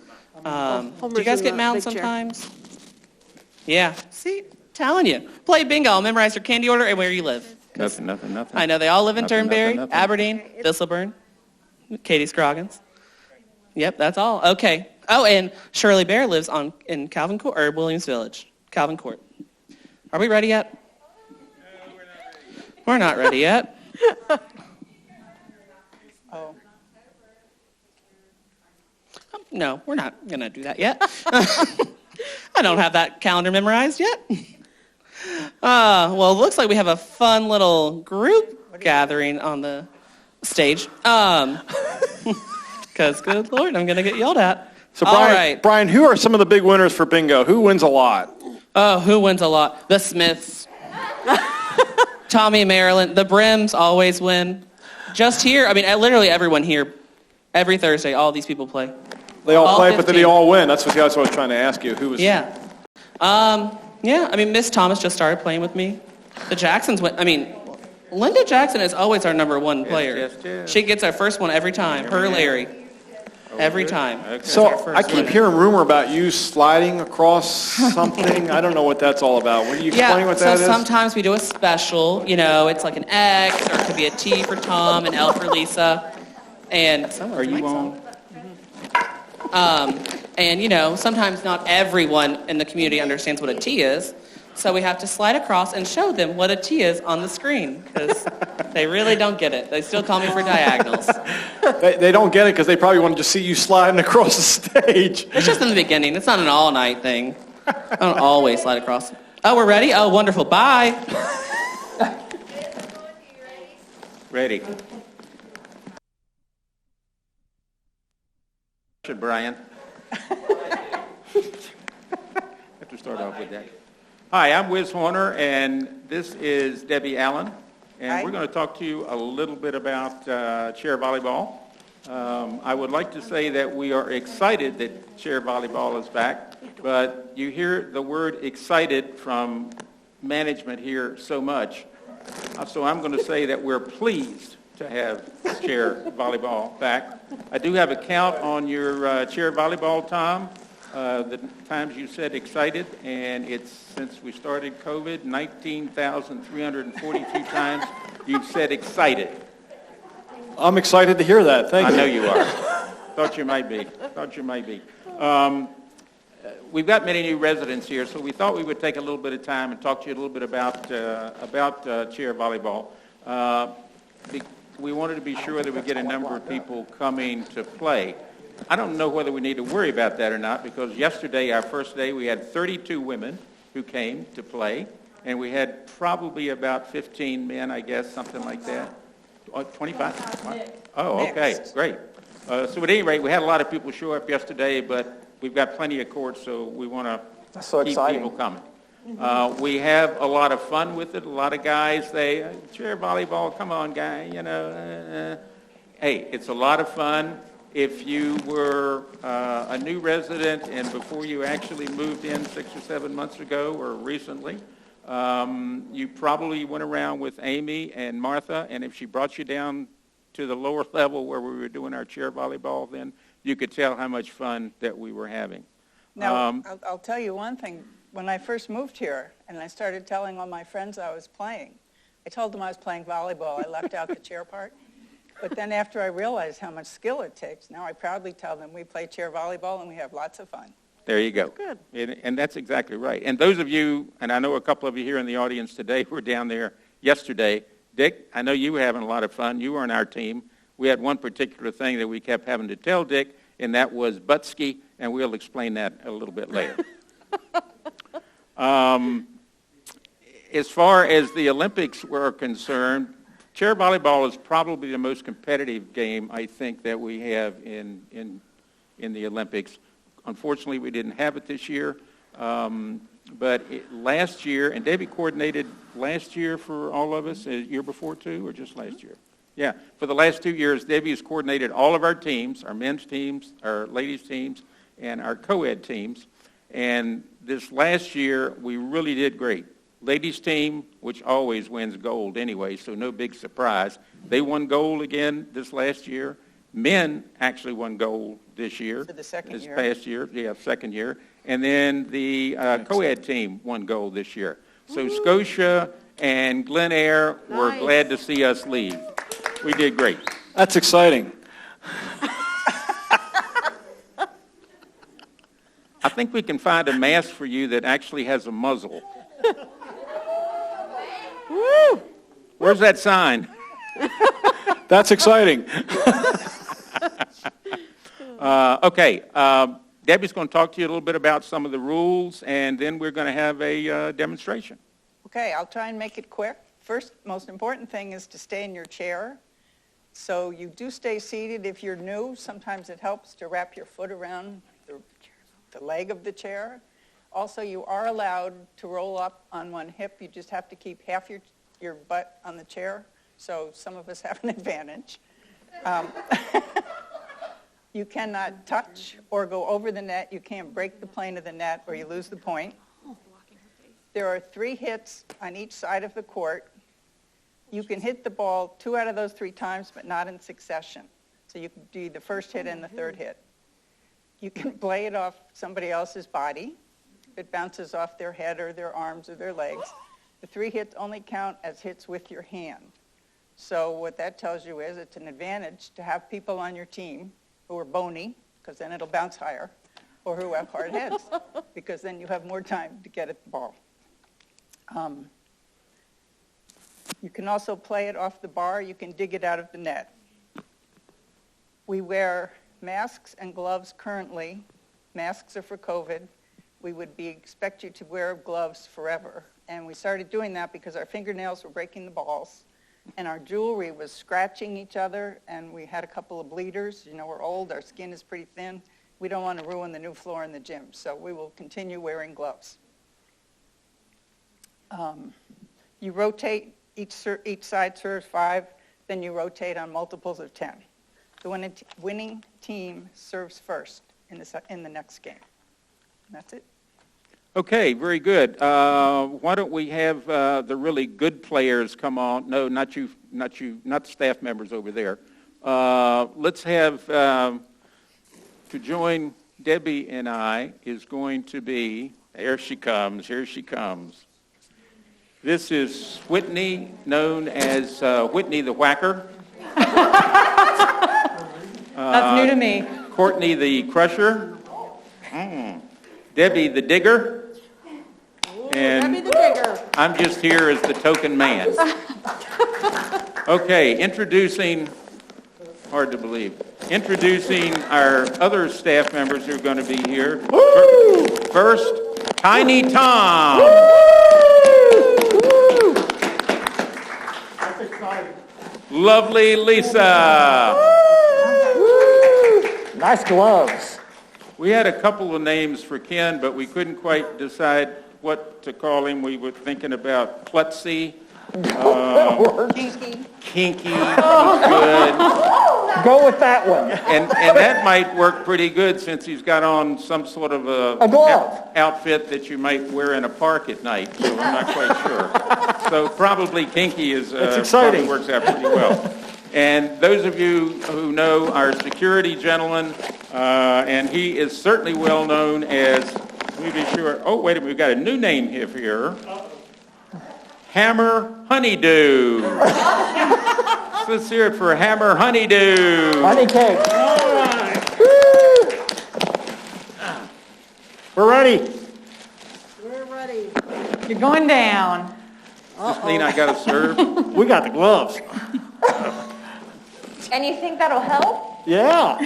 you Homer's guys in get the Mounds big chair. sometimes? Yeah. See? Telling you. Play bingo. Memorize your candy order and where you live. Nothing. I know they all live in Nothing, Turnberry, nothing. Aberdeen, Thistleburn, Katie Scroggins. Yep, that's all. Okay. Oh, and Shirley Bear lives in Calvin Court, or Williams Village, Calvin Court. Are we ready yet? We're not ready yet. No, we're not going to do that yet. I don't have that calendar memorized yet. Well, it looks like we have a fun little group gathering on the stage. Because, good Lord, I'm going to get yelled at. So, All Brian, right. Brian, who are some of the big winners for bingo? Who wins a lot? Oh, who wins a lot? The Smiths. Tommy and Marilyn. The Brims always win. Just here, I mean, literally everyone here, every Thursday, all these people play. They all play, but 15. then they all win. That's what I was trying to ask you. Who was? Yeah. Yeah, I mean, Miss Thomas just started playing with me. The Jacksons went, I mean, Linda Jackson is always our number one player. yes. She gets our first one every time, her Larry. Every time. So That's our I first keep winner. hearing rumor about you sliding across something. I don't know what that's all about. Will you explain what that so is? sometimes we do a special, you know, it's like an X, or it could be a T for Tom, an L for Lisa. And Are you on? And, you know, sometimes not everyone in the community understands what a T is. So we have to slide across and show them what a T is on the screen, because they really don't get it. They still call me for diagonals. They don't get it because they probably want to just see you sliding across the stage. It's just in the beginning. It's not an all-night thing. I don't always slide across. Oh, we're ready? Oh, wonderful. Bye. Ready. Brian. Have to start off with that. Hi, I'm Wiz Horner, and this is Debbie Allen, and we're going to talk to you a little bit about chair volleyball. I would like to say that we are excited that chair volleyball is back, but you hear the word excited from management here so much, so I'm going to say that we're pleased to have chair volleyball back. I do have a count on your chair volleyball, Tom. The times you said excited, and it's since we started COVID, 19,342 times you've said excited. I'm excited to hear that. Thank you. I know you are. Thought you might be. We've got many new residents here, so we thought we would take a little bit of time and talk to you a little bit about chair volleyball. We wanted to be sure that we get a number of people coming to play. I don't know whether we need to worry about that or not, because yesterday, our first day, we had 32 women who came to play, and we had probably about 15 men, I guess, something like that. 25? Oh, okay, great. So at any rate, we had a lot of people show up yesterday, but we've got plenty of courts, so we want to keep exciting. people coming. We have a lot of fun with it. A lot of guys, they, chair volleyball, come on, guy, you know. Hey, it's a lot of fun. If you were a new resident and before you actually moved in 6 or 7 months ago or recently, you probably went around with Amy and Martha, and if she brought you down to the lower level where we were doing our chair volleyball, then you could tell how much fun that we were having. Now, I'll tell you one thing. When I first moved here and I started telling all my friends I was playing, I told them I was playing volleyball. I left out the chair part. But then after I realized how much skill it takes, now I proudly tell them we play chair volleyball and we have lots of fun. There you go. Good. And that's exactly right. And those of you, and I know a couple of you here in the audience today who were down there yesterday. Dick, I know you were having a lot of fun. You were on our team. We had one particular thing that we kept having to tell Dick, and that was Butsky, and we'll explain that a little bit later. As far as the Olympics were concerned, chair volleyball is probably the most competitive game, I think, that we have in the Olympics. Unfortunately, we didn't have it this year, but last year, and Debbie coordinated last year for all of us, year before too, or just last year? Yeah, for the last 2 years, Debbie has coordinated all of our teams, our men's teams, our ladies' teams, and our co-ed teams. And this last year, we really did great. Ladies' team, which always wins gold anyway, so no big surprise. They won gold again this last year. Men actually won gold this year. For the second year. This past year, yeah, second year. And then the co-ed team won gold this year. So Scotia and Glen Eyre were Nice. glad to see us leave. We did great. That's exciting. I think we can find a mask for you that actually has a muzzle. Woo! Where's that sign? That's exciting. Okay. Debbie's going to talk to you a little bit about some of the rules, and then we're going to have a demonstration. Okay, I'll try and make it quick. First, most important thing is to stay in your chair. So you do stay seated. If you're new, sometimes it helps to wrap your foot around the leg of the chair. Also, you are allowed to roll up on one hip. You just have to keep half your butt on the chair. So some of us have an advantage. You cannot touch or go over the net. You can't break the plane of the net or you lose the point. There are 3 hits on each side of the court. You can hit the ball 2 out of those 3 times, but not in succession. So you can do the first hit and the third hit. You can play it off somebody else's body. It bounces off their head or their arms or their legs. The 3 hits only count as hits with your hand. So what that tells you is it's an advantage to have people on your team who are bony, because then it'll bounce higher, or who have hard heads, because then you have more time to get at the ball. You can also play it off the bar. You can dig it out of the net. We wear masks and gloves currently. Masks are for COVID. We would expect you to wear gloves forever. And we started doing that because our fingernails were breaking the balls, and our jewelry was scratching each other, and we had a couple of bleeders. You know, we're old. Our skin is pretty thin. We don't want to ruin the new floor in the gym, so we will continue wearing gloves. You rotate. Each side serves 5, then you rotate on multiples of 10. The winning team serves first in the next game. And that's it. Okay, very good. Why don't we have the really good players come on? No, not you, not the staff members over there. Let's have, to join Debbie and I is going to be, here she comes. This is Whitney, known as Whitney the Whacker. That's new to me. Courtney the Crusher. Debbie the Digger. And Debbie the Digger. I'm just here as the token man. Okay, hard to believe, introducing our other staff members who are going to be here. First, Tiny Tom. Lovely Lisa. Nice gloves. We had a couple of names for Ken, but we couldn't quite decide what to call him. We were thinking about Klutzy. Kinky was good. Go with that one. And that might work pretty good since he's got on some sort of A glove. outfit that you might wear in a park at night, so I'm not quite sure. So probably Kinky probably works out pretty well. And those of you who know our security gentleman, and he is certainly well known as, let me be sure, oh, wait a minute, we've got a new name here. Hammer Honeydew. So let's hear it for Hammer Honeydew. Honey cake. All right. We're ready. We're ready. You're going down. Does this mean I got to serve? We got the gloves. And you think that'll help? Yeah.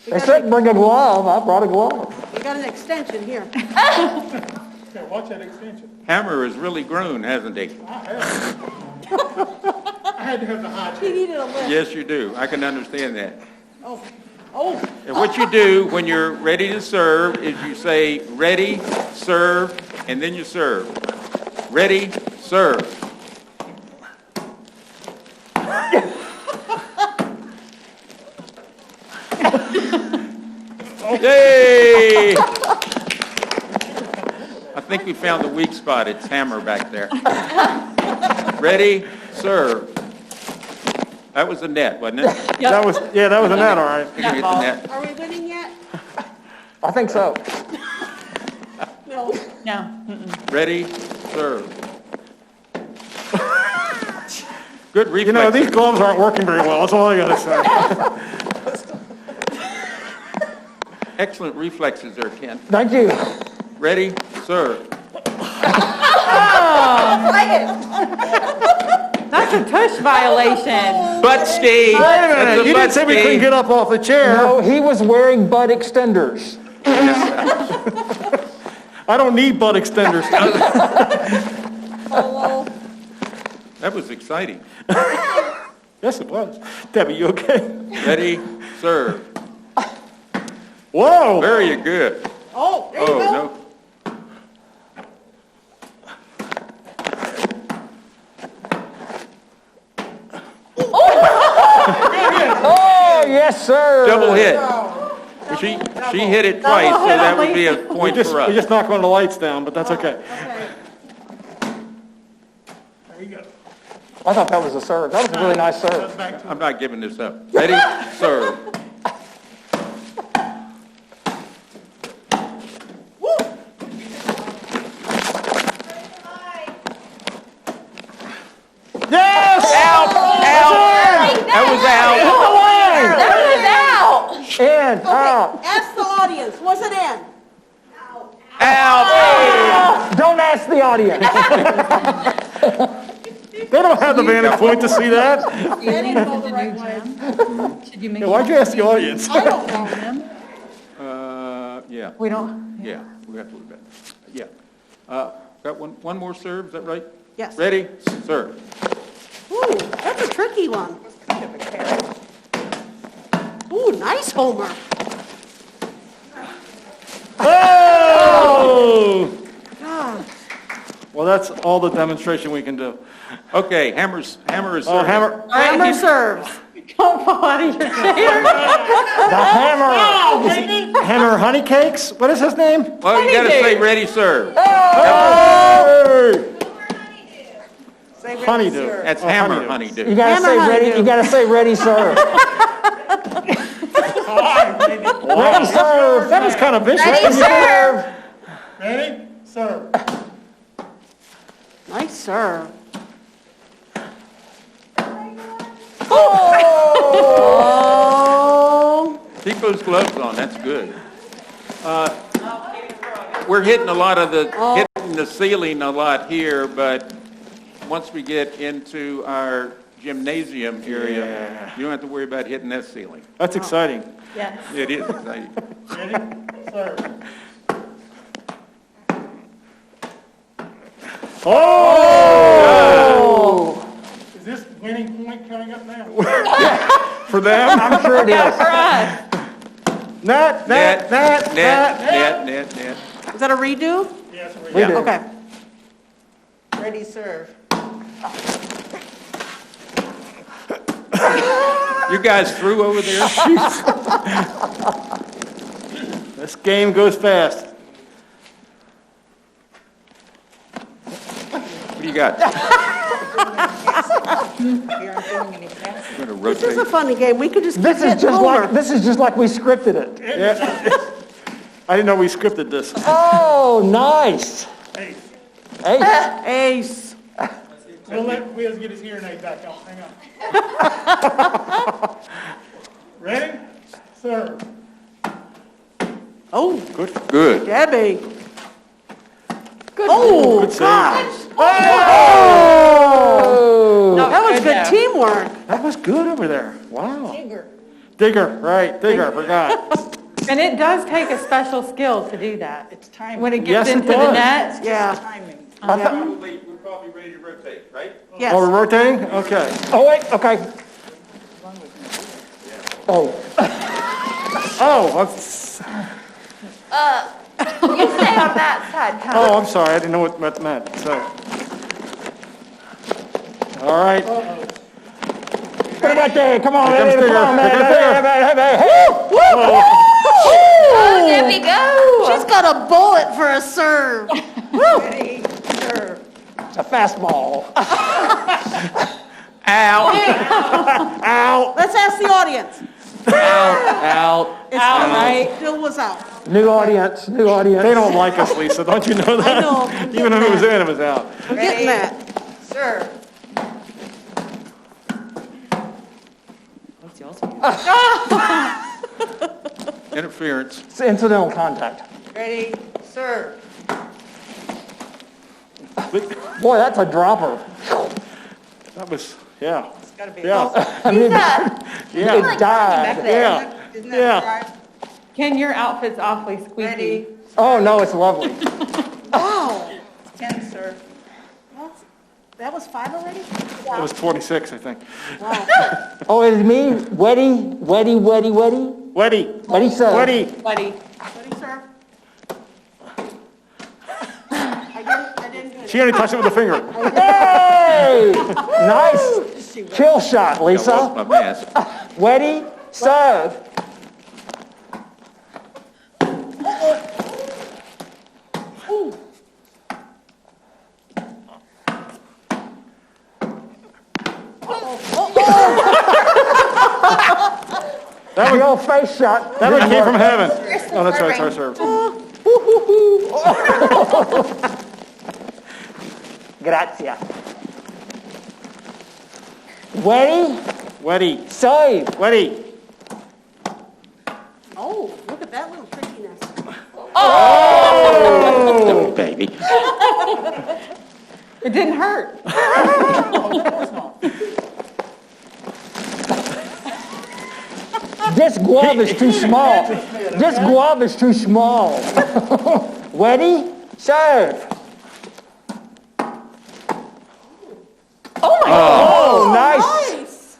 They said bring a glove. I brought a glove. We got an extension here. Yeah, watch that extension. Hammer has really grown, hasn't he? I had to have the high He chair. needed a lift. Yes, you do. I can understand that. Oh. And what you do when you're ready to serve is you say, ready, serve, and then you serve. Ready, serve. Yay! I think we found the weak spot. It's Hammer back there. Ready, serve. That was the net, wasn't it? That was a net, all right. I think we hit the net. Are we winning yet? I think so. No. No. Ready, serve. Good reflex. You know, these gloves aren't working very well, that's all I gotta say. Excellent reflexes there, Ken. Thank you. Ready, serve. That's a tush violation. Butt Steve. Wait a minute, That's a you butt didn't say we couldn't Steve. get up off the chair. No, he was wearing butt extenders. I don't need butt extenders. That was exciting. Yes, it was. Debbie, you okay? Ready, serve. Whoa! Very good. Oh, there you go. No. Oh, yes, sir. Double hit. She hit it twice, so that would be a We point just, for us. we just knocked one of the lights down, but that's okay. There you go. I thought that was a serve. That was a really nice serve. I'm not giving this up. Ready, serve. Yes! Out! That was out. In, out. Ask the audience, was it in? Out! Don't ask the audience. They don't have the vantage point to see that. That didn't go the right way. Should you make Yeah, why'd you ask the audience? I don't know. Yeah, We don't, yeah, we have to look at that. Yeah. Got one more serve, is that right? Yes. Ready, serve. Ooh, that's a tricky one. Ooh, nice homer. Oh! Well, that's all the demonstration we can do. Okay, hammer is Oh, serve. hammer. Hammer serves. don't fall out of your chair. The hammer. Hammer honey cakes? What is his name? Well, you gotta say ready, serve. Hey! Say ready, Honeydew. sir. That's Oh, hammer honeydew. honeydew. You gotta say Hammer ready, honeydew. you gotta say ready, sir. Ready, serve. That was kind of vicious. Ready, serve. Ready? Serve. Nice serve. Oh! Keep those gloves on, that's good. We're hitting a lot of hitting the ceiling a lot here, but once we get into our gymnasium area, you don't have to worry about hitting that ceiling. That's exciting. Yes. It is exciting. Ready? Serve. Oh! Is this winning point coming up now? For them? I'm sure it is. Net, net, net, Net. Is that a redo? Yes, We do. Okay. Ready, serve. You guys through over there? This game goes fast. What do you got? You aren't doing any passing. We're gonna This is a rotate. funny game. We could just keep This is hitting just homer. like, this is just like we scripted it. Yeah. I didn't know we scripted this. Oh, nice. Hey, Hey, Ace. we'll let Wiz get his hearing aid back on. Hang on. Ready? Serve. Oh, Good. Debbie. Oh, Good save. gosh. oh, That was good teamwork. That was good over there. Wow. Digger. Digger, right, Digger, forgot. And it does take a special skill to do that. It's time. When it Yes, gets it into the does. net. Yeah. Timing. We're probably ready to rotate, right? Yes. Oh, we're rotating? Okay. oh, wait, okay. Oh, Oh, You stay on that side, Tom. oh, I'm sorry, I didn't know what that meant, so. All right. put it right there, come on, Here comes baby, come on, Digger. baby, Here comes baby, baby, Oh, Debbie, go. She's got a bullet for a serve. Ready, serve. It's a fastball. Out. Ow. Let's ask the audience. Out. It's Out, right? Still was out. New audience, new audience. They don't like us, Lisa, don't you know that? I know, I'm Even if it was getting in, it was out. I'm getting that. Serve. Interference. It's incidental contact. Ready, serve. Boy, that's a dropper. That was, yeah. Lisa, Yeah. you like died. back there. Yeah. Isn't Yeah. that Ken, your outfit's awfully squeaky. Ready? Oh, no, it's lovely. Wow, 10, sir. that was 5 already? That was 26, I think. Oh, it's me? Weddy? Weddy. Weddy, sir. Weddy. Buddy. Ready, sir? I didn't do it. She only touched it with a finger. Hey! Nice kill shot, I Lisa. lost my mask. Weddy, serve. That was your face shot. That one came from heaven. Oh, that's right, it's our serve. Grazie. Weddy, Weddy. serve. Weddy. Oh, look at that little trickiness. Oh, baby. It didn't hurt. This glove is too small. This glove is too small. Weddy, serve. Oh, nice.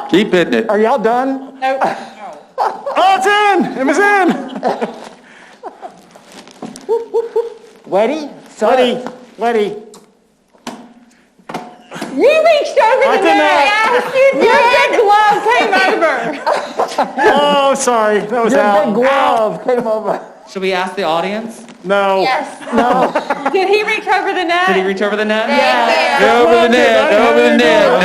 Keep hitting it. Are y'all done? Oh, it's in. It was in. Weddy, serve. Weddy. Weddy. You reached over I the did net. not. Your big glove came over. Oh, sorry. That was Your out. big glove came over. Should we ask the audience? No. Yes. Did he reach over the net? Did he reach over the net? Thank you. Over the net, over the net.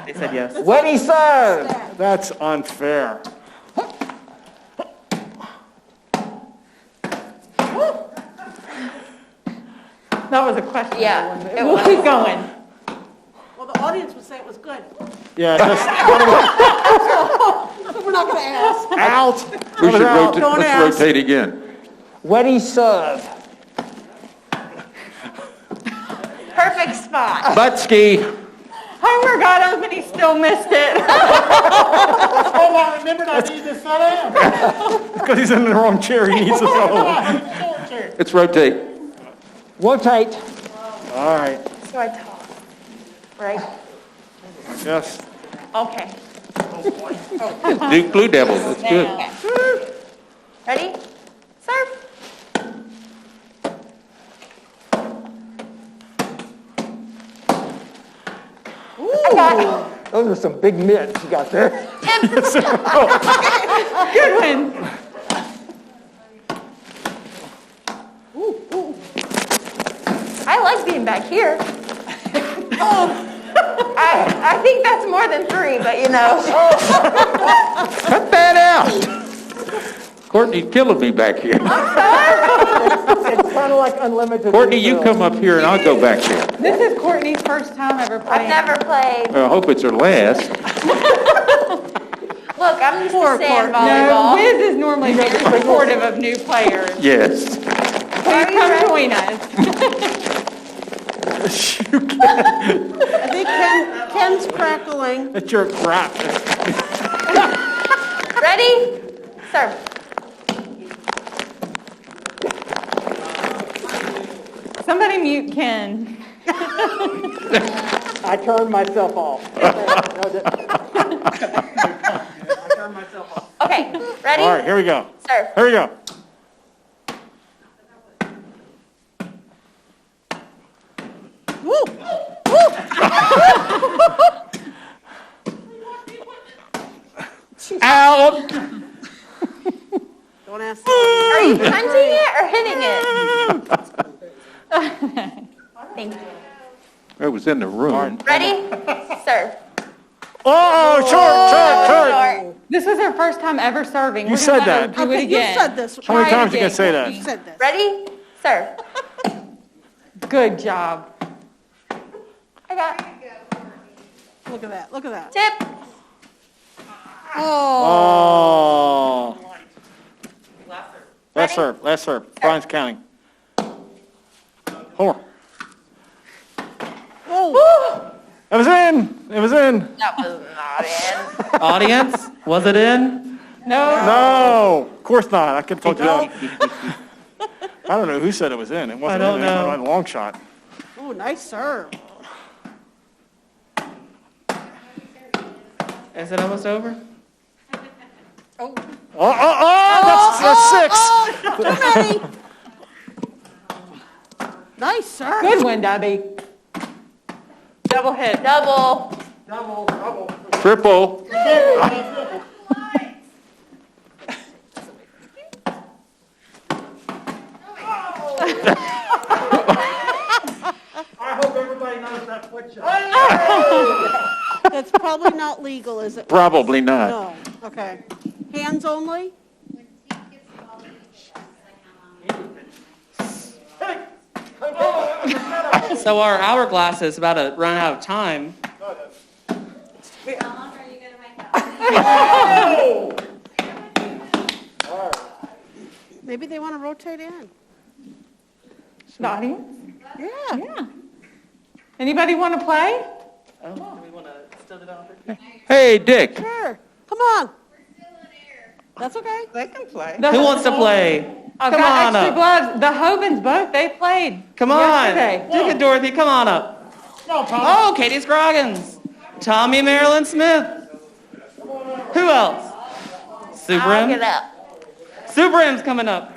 They said yes. Weddy, serve. That's unfair. That was a question. Yeah, But it we'll was. keep going. Well, the audience would say it was good. Yeah, just We're not going to ask. out. We should rotate, Don't let's ask. rotate again. Weddy, serve. Perfect spot. Butsky. Homer got him and he still missed it. Oh, I remembered I need to sit down. Because he's in the wrong chair. He needs to sit. Let's rotate. Rotate. All right. So I talk. Right? Yes. Okay. Duke Blue Devils, that's good. Okay. Ready? Serve. I got it. Those are some big mitts you got there. Good one. I like being back here. I think that's more than 3, but you know. Cut that out. Courtney's killing me back here. It's kind of like unlimited. Courtney, you refill. come up here and I'll go back there. This is Courtney's first time ever I've playing. never played. Well, I hope it's her last. Look, I'm used Poor to sand No, volleyball. Wiz is normally very supportive of new players. Yes. Please come join us. I think Ken's crackling. That's your crap. Ready? Serve. Somebody mute Ken. I turned myself off. Okay, ready? All right, here we go. Serve. Here we go. Out. Don't ask. Are you punching it or hitting it? Thank you. It was in the room. Ready? Serve. Oh, short. Short. This was her first time ever serving. You We're said gonna let her that. Do it Okay, you again. said this. How many Try it times you again. can say that? You said this. Ready? Serve. Good job. I got Look at that. Look at that. tip. Oh. Last serve. Brian's counting. Homer. It was in. It was in. That was not in. Audience, was it in? No. No, of course not. I could have told you that. I don't know who said it was in. It wasn't I don't in. know. It was a long shot. Oh, nice serve. Is it almost over? That's six. Too many. Nice serve. Good one, Debbie. Double hit. Double. Triple. I hope everybody knows that foot shot. That's probably not legal, is it? Probably not. No, okay. Hands only? So our hourglass is about to run out of time. Maybe they want to rotate in. The audience? Yeah. Yeah. Anybody want to play? Oh, do we want to still do that? Hey, Dick. Sure. Come on. That's okay. They can play. Who wants to play? I've Come got on extra up. gloves. The Hovens both, they played Come on. yesterday. Dick and Dorothy, come on up. No, Tom. Oh, Katie Scroggins. Tommy Marilyn Smith. Who else? Sue I'll Brim. get up. Sue Brim's coming up.